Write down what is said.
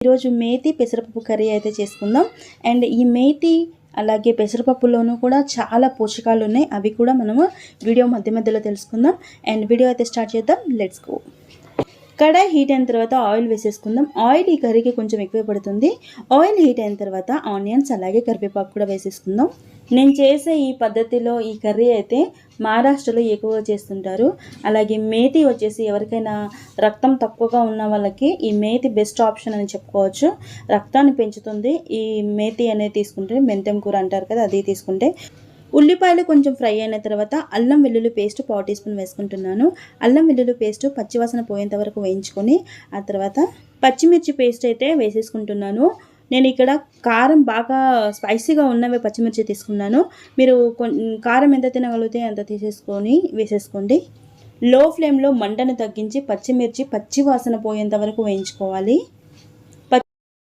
ఈరోజు మేతి పెసరపప్పు కర్రీ అయితే చేసుకుందాం. అండ్ ఈ మేతి అలాగే పెసరపప్పులోనూ కూడా చాలా పోషకాలు ఉన్నాయి. అవి కూడా మనము వీడియో మధ్యలో తెలుసుకుందాం. అండ్ వీడియో అయితే స్టార్ట్ చేద్దాం. Let's go. కడాయి హీట్ అయిన తర్వాత ఆయిల్ వేసేసుకుందాం. ఆయిల్ ఈ కర్రీకి కొంచెం ఎక్కువ పడుతుంది. ఆయిల్ హీట్ అయిన తర్వాత ఆనియన్స్ అలాగే కరివేపాకు కూడా వేసేసుకుందాం. నేను చేసే ఈ పద్ధతిలో ఈ కర్రీ అయితే మహారాష్ట్రలో ఎక్కువగా చేస్తుంటారు. అలాగే మేతి వచ్చేసి ఎవరికైనా రక్తం తక్కువగా ఉన్న వాళ్ళకి ఈ మేతి బెస్ట్ ఆప్షన్ అని చెప్పుకోవచ్చు. రక్తాన్ని పెంచుతుంది ఈ మేతి అనేది తీసుకుంటే. మెంతెం కూర అంటారు కదా, అది తీసుకుంటే. ఉల్లిపాయలు కొంచెం ఫ్రై అయిన తర్వాత అల్లం వెల్లుల్లి పేస్ట్ 1/4 టీ స్పూన్ వేసుకుంటున్నాను. అల్లం వెల్లుల్లి పేస్ట్ పచ్చివాసన పోయేంత వరకు వేయించుకొని ఆ తర్వాత పచ్చిమిర్చి పేస్ట్ అయితే వేసేసుకుంటున్నాను. నేను ఇక్కడ కారం బాగా స్పైసీగా ఉన్నవే పచ్చిమిర్చి తీసుకున్నాను. మీరు కారం ఎంత తినగలిగితే అంత వేసేసుకోండి. లో ఫ్లేమ్లో మంటను తగ్గించి పచ్చిమిర్చి పచ్చి వాసన పోయేంత వరకు వేయించుకోవాలి.